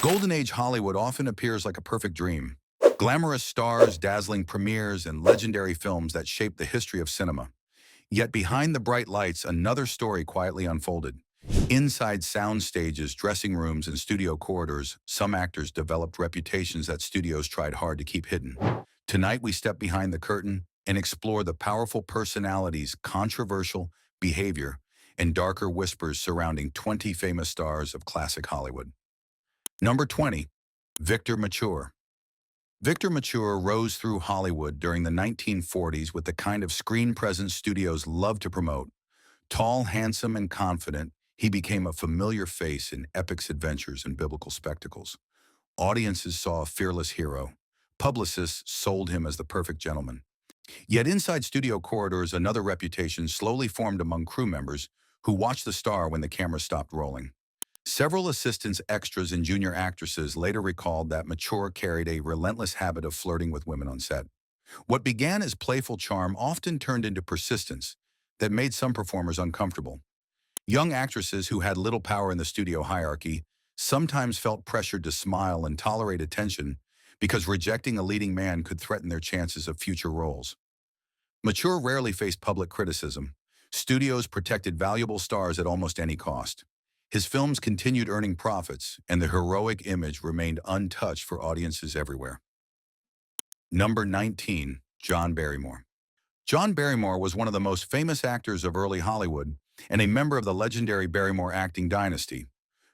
Golden Age Hollywood often appears like a perfect dream. Glamorous stars, dazzling premieres, and legendary films that shaped the history of cinema. Yet behind the bright lights, another story quietly unfolded. Inside sound stages, dressing rooms, and studio corridors, some actors developed reputations that studios tried hard to keep hidden. Tonight, we step behind the curtain and explore the powerful personalities, controversial behavior, and darker whispers surrounding 20 famous stars of classic Hollywood. Number 20, Victor Mature. Victor Mature rose through Hollywood during the 1940s with the kind of screen presence studios loved to promote. Tall, handsome, and confident, he became a familiar face in epics adventures and biblical spectacles. Audiences saw a fearless hero. Publicists sold him as the perfect gentleman. Yet inside studio corridors, another reputation slowly formed among crew members who watched the star when the camera stopped rolling. Several assistants, extras, and junior actresses later recalled that Mature carried a relentless habit of flirting with women on set. What began as playful charm often turned into persistence that made some performers uncomfortable. Young actresses who had little power in the studio hierarchy sometimes felt pressured to smile and tolerate attention because rejecting a leading man could threaten their chances of future roles. Mature rarely faced public criticism. Studios protected valuable stars at almost any cost. His films continued earning profits, and the heroic image remained untouched for audiences everywhere. Number 19, John Barrymore. John Barrymore was one of the most famous actors of early Hollywood and a member of the legendary Barrymore acting dynasty.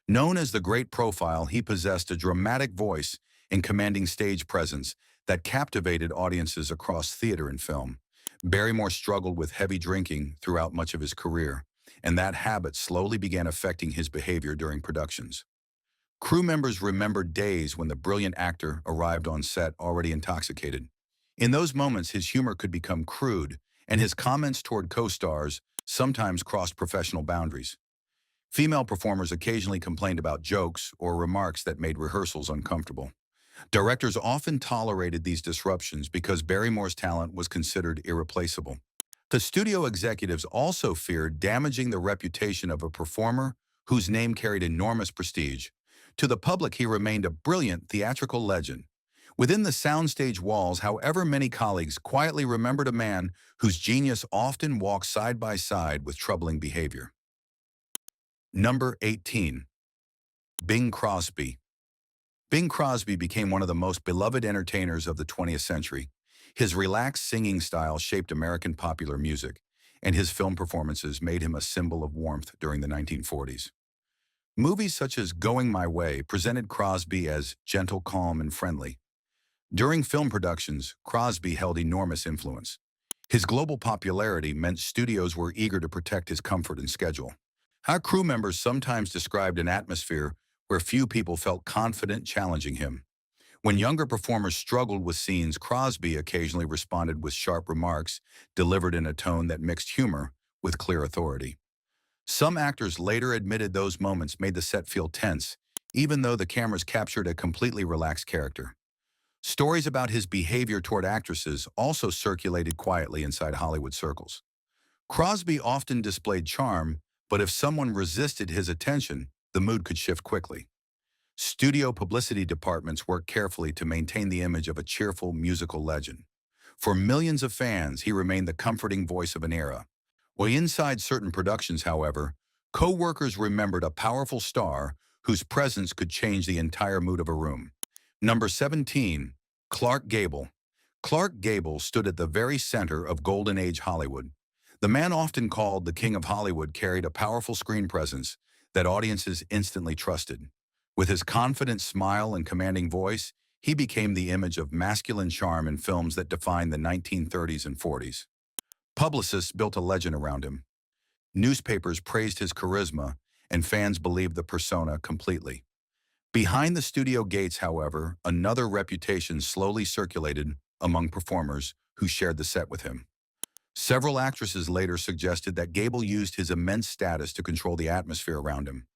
Known as the Great Profile, he possessed a dramatic voice and commanding stage presence that captivated audiences across theater and film. Barrymore struggled with heavy drinking throughout much of his career, and that habit slowly began affecting his behavior during productions. Crew members remembered days when the brilliant actor arrived on set already intoxicated. In those moments, his humor could become crude, and his comments toward co-stars sometimes crossed professional boundaries. Female performers occasionally complained about jokes or remarks that made rehearsals uncomfortable. Directors often tolerated these disruptions because Barrymore's talent was considered irreplaceable. The studio executives also feared damaging the reputation of a performer whose name carried enormous prestige. To the public, he remained a brilliant theatrical legend. Within the soundstage walls, however, many colleagues quietly remembered a man whose genius often walked side by side with troubling behavior. Number 18, Bing Crosby. Bing Crosby became one of the most beloved entertainers of the 20th century. His relaxed singing style shaped American popular music, and his film performances made him a symbol of warmth during the 1940s. Movies such as Going My Way presented Crosby as gentle, calm, and friendly. During film productions, Crosby held enormous influence. His global popularity meant studios were eager to protect his comfort and schedule. Our crew members sometimes described an atmosphere where few people felt confident challenging him. When younger performers struggled with scenes, Crosby occasionally responded with sharp remarks delivered in a tone that mixed humor with clear authority. Some actors later admitted those moments made the set feel tense, even though the cameras captured a completely relaxed character. Stories about his behavior toward actresses also circulated quietly inside Hollywood circles. Crosby often displayed charm, but if someone resisted his attention, the mood could shift quickly. Studio publicity departments worked carefully to maintain the image of a cheerful musical legend. For millions of fans, he remained the comforting voice of an era. While inside certain productions, however, co-workers remembered a powerful star whose presence could change the entire mood of a room. Number 17, Clark Gable. Clark Gable stood at the very center of Golden Age Hollywood. The man often called the King of Hollywood carried a powerful screen presence that audiences instantly trusted. With his confident smile and commanding voice, he became the image of masculine charm in films that defined the 1930s and 40s. Publicists built a legend around him. Newspapers praised his charisma, and fans believed the persona completely. Behind the studio gates, however, another reputation slowly circulated among performers who shared the set with him. Several actresses later suggested that Gable used his immense status to control the atmosphere around him.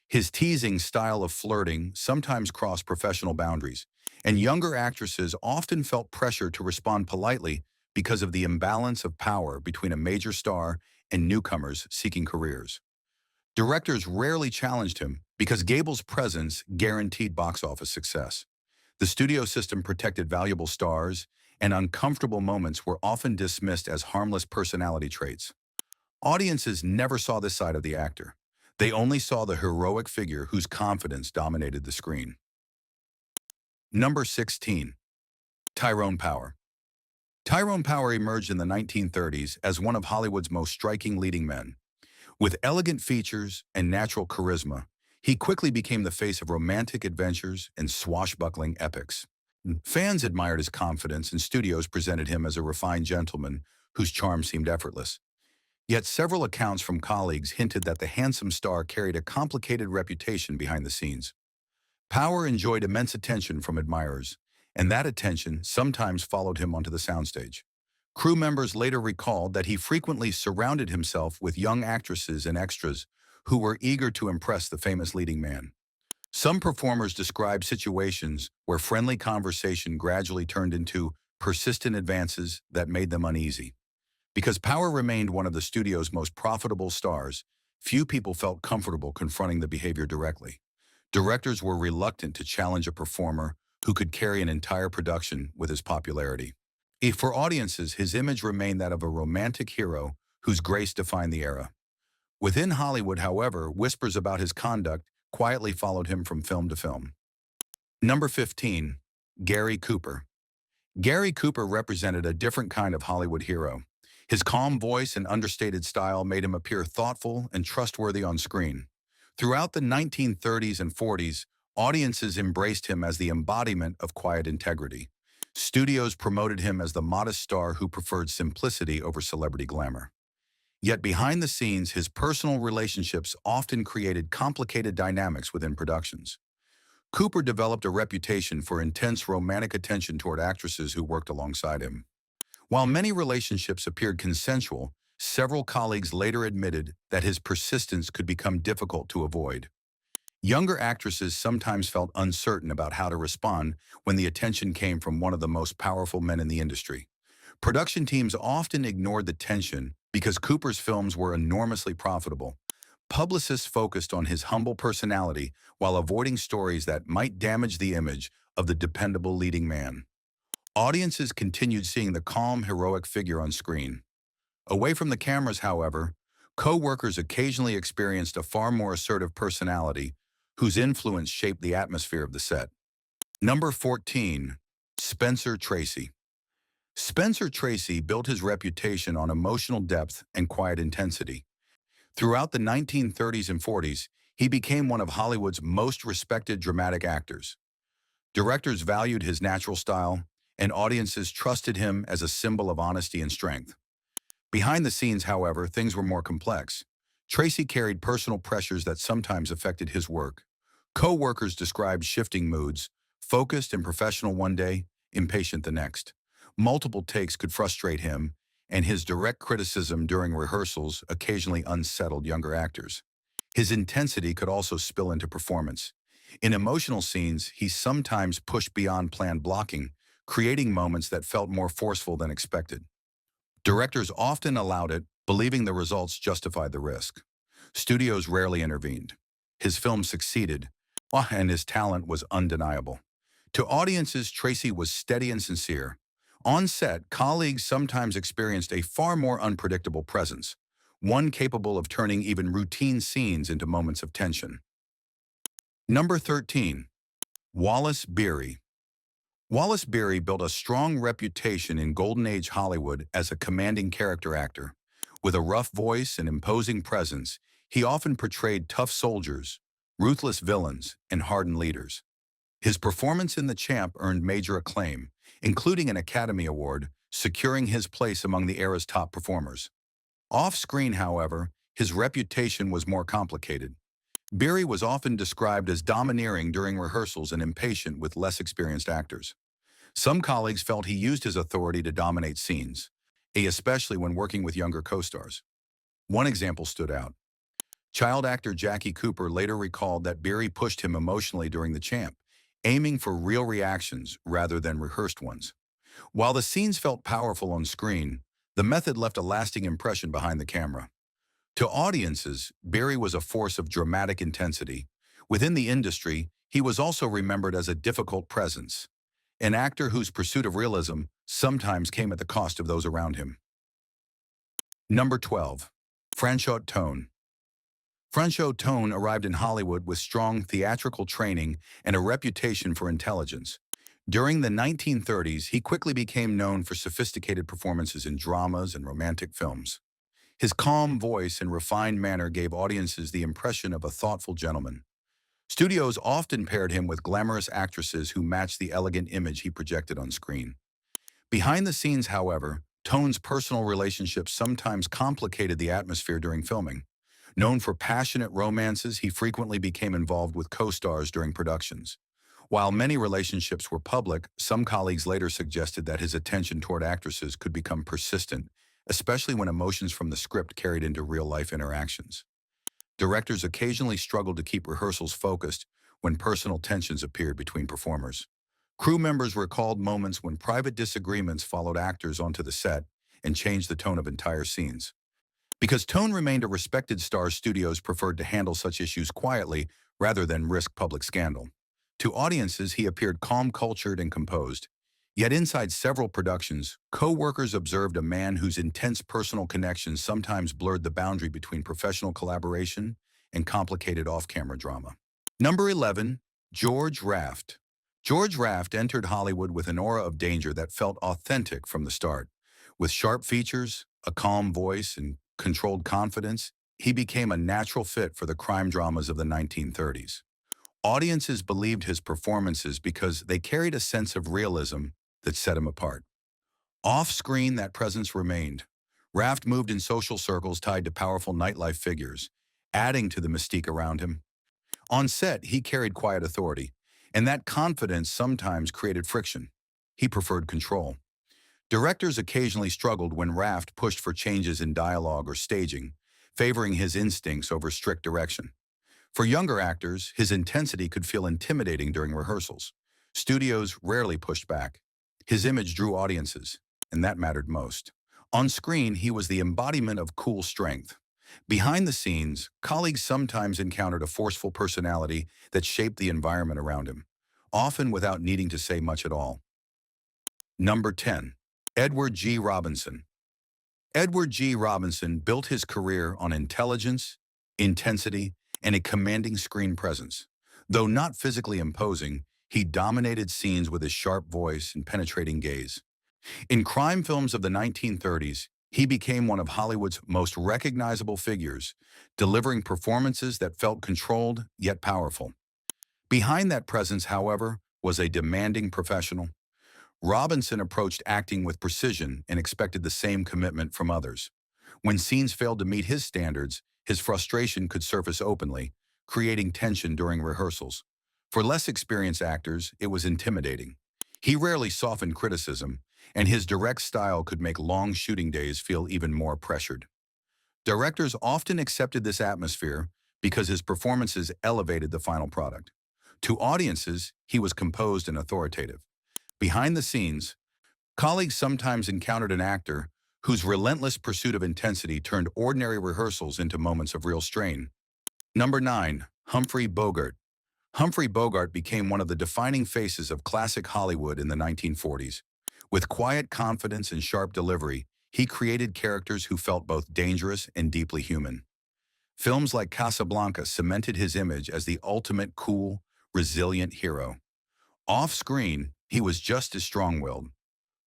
His teasing style of flirting sometimes crossed professional boundaries, and younger actresses often felt pressure to respond politely because of the imbalance of power between a major star and newcomers seeking careers. Directors rarely challenged him because Gable's presence guaranteed box office success. The studio system protected valuable stars, and uncomfortable moments were often dismissed as harmless personality traits. Audiences never saw this side of the actor. They only saw the heroic figure whose confidence dominated the screen. Number 16. Tyrone Power. Tyrone Power emerged in the 1930s as one of Hollywood's most striking leading men. With elegant features and natural charisma, he quickly became the face of romantic adventures and swashbuckling epics. Fans admired his confidence, and studios presented him as a refined gentleman whose charm seemed effortless. Yet several accounts from colleagues hinted that the handsome star carried a complicated reputation behind the scenes. Power enjoyed immense attention from admirers, and that attention sometimes followed him onto the soundstage. Crew members later recalled that he frequently surrounded himself with young actresses and extras who were eager to impress the famous leading man. Some performers described situations where friendly conversation gradually turned into persistent advances that made them uneasy. Because Power remained one of the studio's most profitable stars, few people felt comfortable confronting the behavior directly. Directors were reluctant to challenge a performer who could carry an entire production with his popularity. For audiences, his image remained that of a romantic hero whose grace defined the era. Within Hollywood, however, whispers about his conduct quietly followed him from film to film. Number 15. Gary Cooper. Gary Cooper represented a different kind of Hollywood hero. His calm voice and understated style made him appear thoughtful and trustworthy on screen. Throughout the 1930s and 40s, audiences embraced him as the embodiment of quiet integrity. Studios promoted him as the modest star who preferred simplicity over celebrity glamour. Yet behind the scenes, his personal relationships often created complicated dynamics within productions. Cooper developed a reputation for intense romantic attention toward actresses who worked alongside him. While many relationships appeared consensual, several colleagues later admitted that his persistence could become difficult to avoid. Younger actresses sometimes felt uncertain about how to respond when the attention came from one of the most powerful men in the industry. Production teams often ignored the tension because Cooper's films were enormously profitable. Publicists focused on his humble personality while avoiding stories that might damage the image of the dependable leading man. Audiences continued seeing the calm, heroic figure on screen. Away from the cameras, however, co-workers occasionally experienced a far more assertive personality whose influence shaped the atmosphere of the set. Number 14. Spencer Tracy. Spencer Tracy built his reputation on emotional depth and quiet intensity. Throughout the 1930s and 40s, he became one of Hollywood's most respected dramatic actors. Directors valued his natural style, and audiences trusted him as a symbol of honesty and strength. Behind the scenes, however, things were more complex. Tracy carried personal pressures that sometimes affected his work. Co-workers described shifting moods, focused and professional one day, impatient the next. Multiple takes could frustrate him, and his direct criticism during rehearsals occasionally unsettled younger actors. His intensity could also spill into performance. In emotional scenes, he sometimes pushed beyond planned blocking, creating moments that felt more forceful than expected. Directors often allowed it, believing the results justified the risk. Studios rarely intervened. His films succeeded, and his talent was undeniable. To audiences, Tracy was steady and sincere. On set, colleagues sometimes experienced a far more unpredictable presence, one capable of turning even routine scenes into moments of tension. Number 13. Wallace Beery. Wallace Beery built a strong reputation in Golden Age Hollywood as a commanding character actor. With a rough voice and imposing presence, he often portrayed tough soldiers, ruthless villains, and hardened leaders. His performance in The Champ earned major acclaim, including an Academy Award, securing his place among the era's top performers. Off-screen, however, his reputation was more complicated. Beery was often described as domineering during rehearsals and impatient with less experienced actors. Some colleagues felt he used his authority to dominate scenes, especially when working with younger co-stars. One example stood out. Child actor Jackie Cooper later recalled that Beery pushed him emotionally during The Champ, aiming for real reactions rather than rehearsed ones. While the scenes felt powerful on screen, the method left a lasting impression behind the camera. To audiences, Beery was a force of dramatic intensity. Within the industry, he was also remembered as a difficult presence, an actor whose pursuit of realism sometimes came at the cost of those around him. Number 12. Franchot Tone. Franchot Tone arrived in Hollywood with strong theatrical training and a reputation for intelligence. During the 1930s, he quickly became known for sophisticated performances in dramas and romantic films. His calm voice and refined manner gave audiences the impression of a thoughtful gentleman. Studios often paired him with glamorous actresses who matched the elegant image he projected on screen. Behind the scenes, however, Tone's personal relationships sometimes complicated the atmosphere during filming. Known for passionate romances, he frequently became involved with co-stars during productions. While many relationships were public, some colleagues later suggested that his attention toward actresses could become persistent, especially when emotions from the script carried into real-life interactions. Directors occasionally struggled to keep rehearsals focused when personal tensions appeared between performers. Crew members recalled moments when private disagreements followed actors onto the set and changed the tone of entire scenes. Because Tone remained a respected star, studios preferred to handle such issues quietly rather than risk public scandal. To audiences, he appeared calm, cultured, and composed. Yet inside several productions, co-workers observed a man whose intense personal connections sometimes blurred the boundary between professional collaboration and complicated off-camera drama. Number 11. George Raft. George Raft entered Hollywood with an aura of danger that felt authentic from the start. With sharp features, a calm voice, and controlled confidence, he became a natural fit for the crime dramas of the 1930s. Audiences believed his performances because they carried a sense of realism that set him apart. Off-screen, that presence remained. Raft moved in social circles tied to powerful nightlife figures, adding to the mystique around him. On set, he carried quiet authority, and that confidence sometimes created friction. He preferred control. Directors occasionally struggled when Raft pushed for changes in dialogue or staging, favoring his instincts over strict direction. For younger actors, his intensity could feel intimidating during rehearsals. Studios rarely pushed back. His image drew audiences, and that mattered most. On screen, he was the embodiment of cool strength. Behind the scenes, colleagues sometimes encountered a forceful personality that shaped the environment around him, often without needing to say much at all. Number 10. Edward G. Robinson. Edward G. Robinson built his career on intelligence, intensity, and a commanding screen presence. Though not physically imposing, he dominated scenes with his sharp voice and penetrating gaze. In crime films of the 1930s, he became one of Hollywood's most recognizable figures, delivering performances that felt controlled yet powerful. Behind that presence, however, was a demanding professional. Robinson approached acting with precision and expected the same commitment from others. When scenes failed to meet his standards, his frustration could surface openly, creating tension during rehearsals. For less experienced actors, it was intimidating. He rarely softened criticism, and his direct style could make long shooting days feel even more pressured. Directors often accepted this atmosphere because his performances elevated the final product. To audiences, he was composed and authoritative. Behind the scenes, colleagues sometimes encountered an actor whose relentless pursuit of intensity turned ordinary rehearsals into moments of real strain. Number 9. Humphrey Bogart. Humphrey Bogart became one of the defining faces of classic Hollywood in the 1940s. With quiet confidence and sharp delivery, he created characters who felt both dangerous and deeply human. Films like Casablanca cemented his image as the ultimate cool, resilient hero. Off-screen, he was just as strong-willed.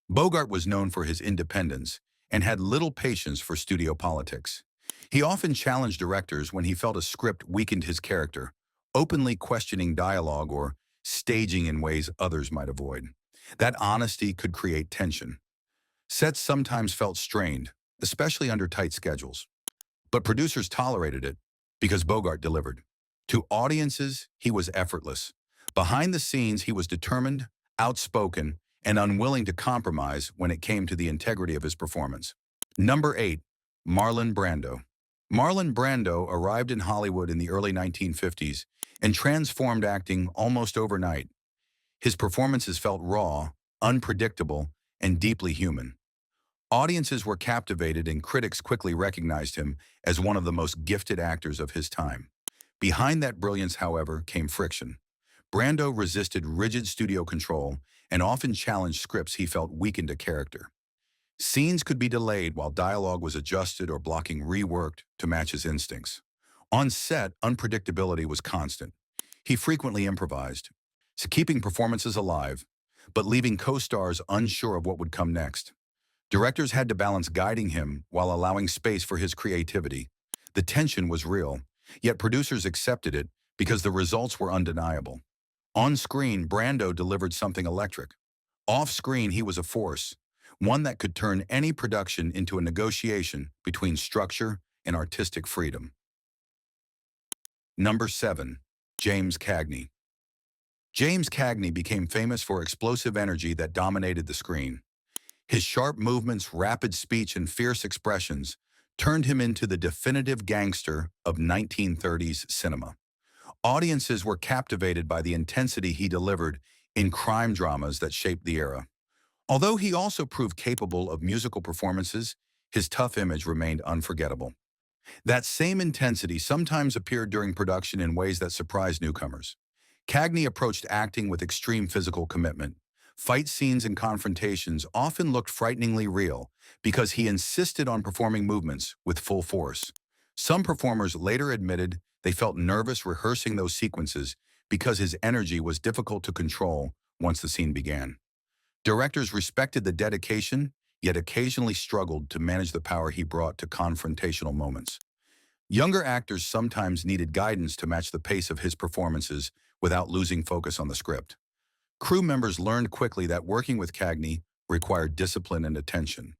Bogart was known for his independence and had little patience for studio politics. He often challenged directors when he felt a script weakened his character, openly questioning dialogue or staging in ways others might avoid. That honesty could create tension. Sets sometimes felt strained, especially under tight schedules. But producers tolerated it because Bogart delivered. To audiences, he was effortless. Behind the scenes, he was determined, outspoken, and unwilling to compromise when it came to the integrity of his performance. Number 8. Marlon Brando. Marlon Brando arrived in Hollywood in the early 1950s and transformed acting almost overnight. His performances felt raw, unpredictable, and deeply human. Audiences were captivated and critics quickly recognized him as one of the most gifted actors of his time. Behind that brilliance, however, came friction. Brando resisted rigid studio control and often challenged scripts he felt weakened a character. Scenes could be delayed while dialogue was adjusted or blocking reworked to match his instincts. On set, unpredictability was constant. He frequently improvised, so keeping performances alive, but leaving co-stars unsure of what would come next. Directors had to balance guiding him while allowing space for his creativity. The tension was real, yet producers accepted it because the results were undeniable. On screen, Brando delivered something electric. Off screen, he was a force, one that could turn any production into a negotiation between structure and artistic freedom. Number 7. James Cagney. James Cagney became famous for explosive energy that dominated the screen. His sharp movements, rapid speech, and fierce expressions turned him into the definitive gangster of 1930s cinema. Audiences were captivated by the intensity he delivered in crime dramas that shaped the era. Although he also proved capable of musical performances, his tough image remained unforgettable. That same intensity sometimes appeared during production in ways that surprised newcomers. Cagney approached acting with extreme physical commitment. Fight scenes and confrontations often looked frighteningly real because he insisted on performing movements with full force. Some performers later admitted they felt nervous rehearsing those sequences because his energy was difficult to control once the scene began. Directors respected the dedication, yet occasionally struggled to manage the power he brought to confrontational moments. Younger actors sometimes needed guidance to match the pace of his performances without losing focus on the script. Crew members learned quickly that working with Cagney required discipline and attention.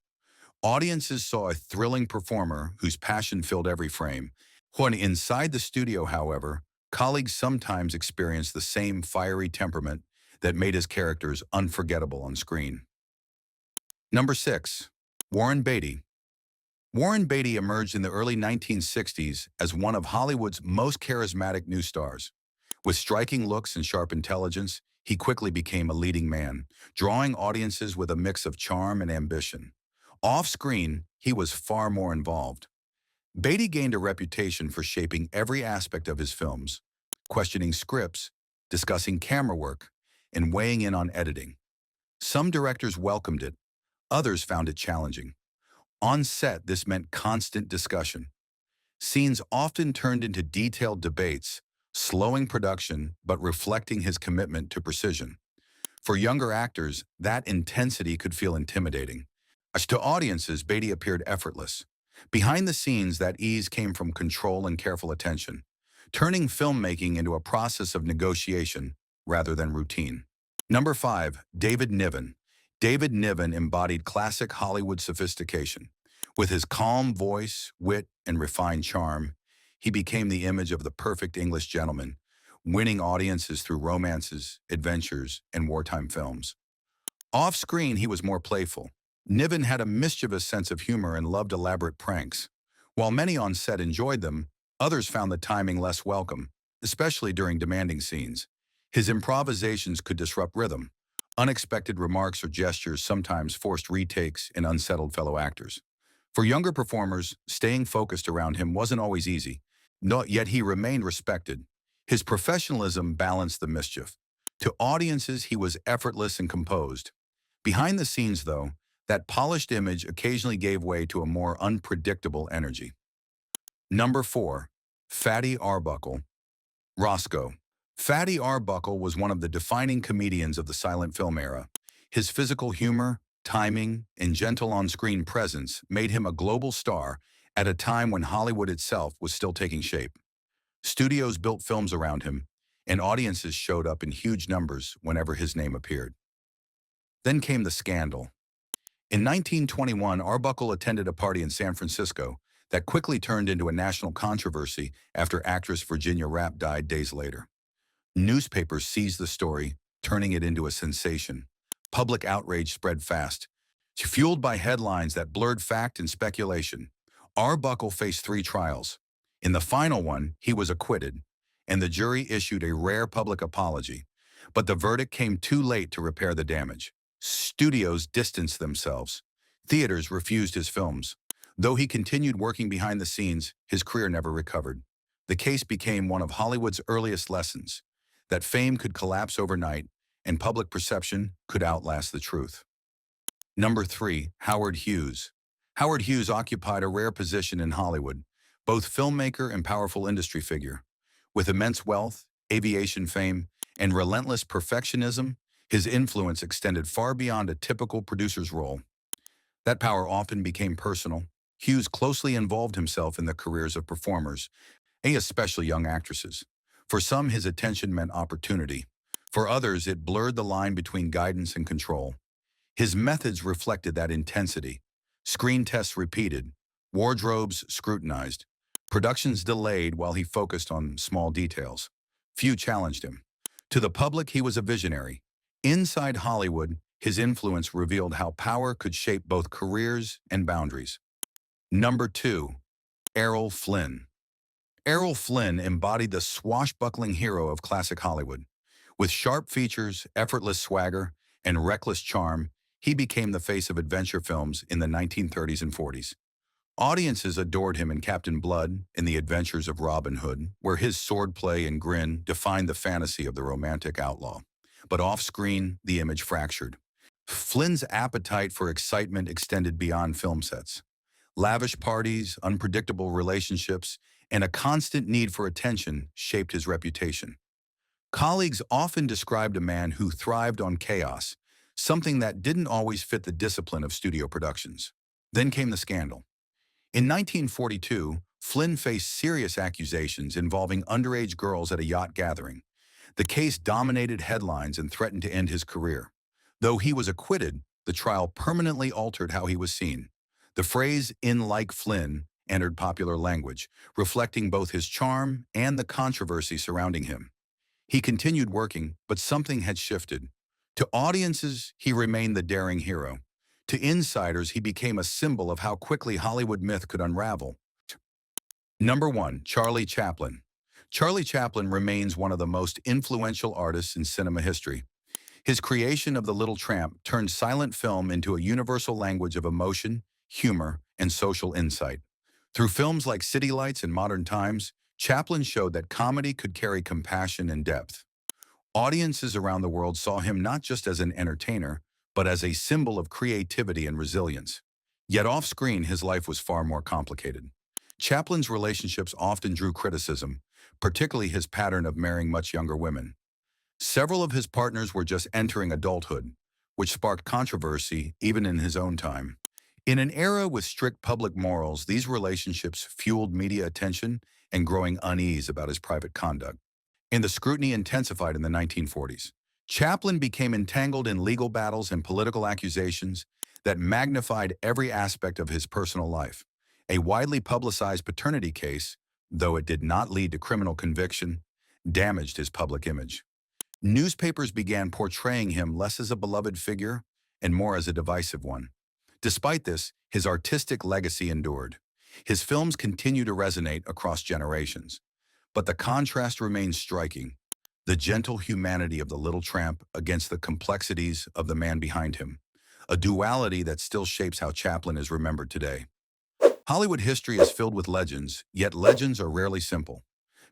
Audiences saw a thrilling performer whose passion filled every frame. When inside the studio, however, colleagues sometimes experienced the same fiery temperament that made his characters unforgettable on screen. Number 6. Warren Beatty. Warren Beatty emerged in the early 1960s as one of Hollywood's most charismatic new stars. With striking looks and sharp intelligence, he quickly became a leading man, drawing audiences with a mix of charm and ambition. Off-screen, he was far more involved. Beatty gained a reputation for shaping every aspect of his films, questioning scripts, discussing camera work, and weighing in on editing. Some directors welcomed it, others found it challenging. On set, this meant constant discussion. Scenes often turned into detailed debates, slowing production but reflecting his commitment to precision. For younger actors, that intensity could feel intimidating. As to audiences, Beatty appeared effortless. Behind the scenes, that ease came from control and careful attention, turning filmmaking into a process of negotiation rather than routine. Number 5. David Niven. David Niven embodied classic Hollywood sophistication. With his calm voice, wit, and refined charm, he became the image of the perfect English gentleman, winning audiences through romances, adventures, and wartime films. Off-screen, he was more playful. Niven had a mischievous sense of humor and loved elaborate pranks. While many on set enjoyed them, others found the timing less welcome, especially during demanding scenes. His improvisations could disrupt rhythm. Unexpected remarks or gestures sometimes forced retakes and unsettled fellow actors. For younger performers, staying focused around him wasn't always easy, yet he remained respected. His professionalism balanced the mischief. To audiences, he was effortless and composed. Behind the scenes, though, that polished image occasionally gave way to a more unpredictable energy. Number 4. Fatty Arbuckle. Roscoe. Fatty Arbuckle was one of the defining comedians of the silent film era. His physical humor, timing, and gentle on-screen presence made him a global star at a time when Hollywood itself was still taking shape. Studios built films around him, and audiences showed up in huge numbers whenever his name appeared. Then came the scandal. In 1921, Arbuckle attended a party in San Francisco that quickly turned into a national controversy after actress Virginia Raft died days later. Newspapers seized the story, turning it into a sensation. Public outrage spread fast, fueled by headlines that blurred fact and speculation. Arbuckle faced 3 trials. In the final one, he was acquitted, and the jury issued a rare public apology. But the verdict came too late to repair the damage. Studios distanced themselves. Theaters refused his films. Though he continued working behind the scenes, his career never recovered. The case became one of Hollywood's earliest lessons, that fame could collapse overnight and public perception could outlast the truth. Number 3. Howard Hughes. Howard Hughes occupied a rare position in Hollywood, both filmmaker and powerful industry figure. With immense wealth, aviation fame, and relentless perfectionism, his influence extended far beyond a typical producer's role. That power often became personal. Hughes closely involved himself in the careers of performers, and especially young actresses. For some, his attention meant opportunity. For others, it blurred the line between guidance and control. His methods reflected that intensity. Screen tests repeated, wardrobes scrutinized, productions delayed while he focused on small details. Few challenged him. To the public, he was a visionary. Inside Hollywood, his influence revealed how power could shape both careers and boundaries. Number 2. Errol Flynn. Errol Flynn embodied the swashbuckling hero of classic Hollywood. With sharp features, effortless swagger, and reckless charm, he became the face of adventure films in the 1930s and 40s. Audiences adored him in Captain Blood and The Adventures of Robin Hood, where his swordplay and grin defined the fantasy of the romantic outlaw. But off-screen, the image fractured. Flynn's appetite for excitement extended beyond film sets. Lavish parties, unpredictable relationships, and a constant need for attention shaped his reputation. Colleagues often described a man who thrived on chaos, something that didn't always fit the discipline of studio productions. Then came the scandal. In 1942, Flynn faced serious accusations involving underage girls at a yacht gathering. The case dominated headlines and threatened to end his career. Though he was acquitted, the trial permanently altered how he was seen. The phrase "in like Flynn" entered popular language, reflecting both his charm and the controversy surrounding him. He continued working, but something had shifted. To audiences, he remained the daring hero. To insiders, he became a symbol of how quickly Hollywood myth could unravel. Number 1. Charlie Chaplin. Charlie Chaplin remains one of the most influential artists in cinema history. His creation of The Little Tramp turned silent film into a universal language of emotion, humor, and social insight. Through films like City Lights and Modern Times, Chaplin showed that comedy could carry compassion and depth. Audiences around the world saw him not just as an entertainer, but as a symbol of creativity and resilience. Yet off-screen, his life was far more complicated. Chaplin's relationships often drew criticism, particularly his pattern of marrying much younger women. Several of his partners were just entering adulthood, which sparked controversy even in his own time. In an era with strict public morals, these relationships fueled media attention and growing unease about his private conduct. And the scrutiny intensified in the 1940s. Chaplin became entangled in legal battles and political accusations that magnified every aspect of his personal life. A widely publicized paternity case, though it did not lead to criminal conviction, damaged his public image. Newspapers began portraying him less as a beloved figure and more as a divisive one. Despite this, his artistic legacy endured. His films continue to resonate across generations. But the contrast remains striking. The gentle humanity of the little tramp against the complexities of the man behind him. A duality that still shapes how Chaplin is remembered today. Hollywood history is filled with legends, yet legends are rarely simple.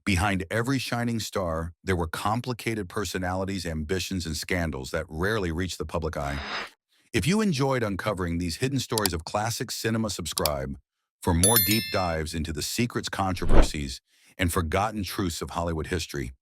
Behind every shining star, there were complicated personalities, ambitions, and scandals that rarely reach the public eye. If you enjoyed uncovering these hidden stories of classic cinema, subscribe for more deep dives into the secrets, controversies, and forgotten truths of Hollywood history.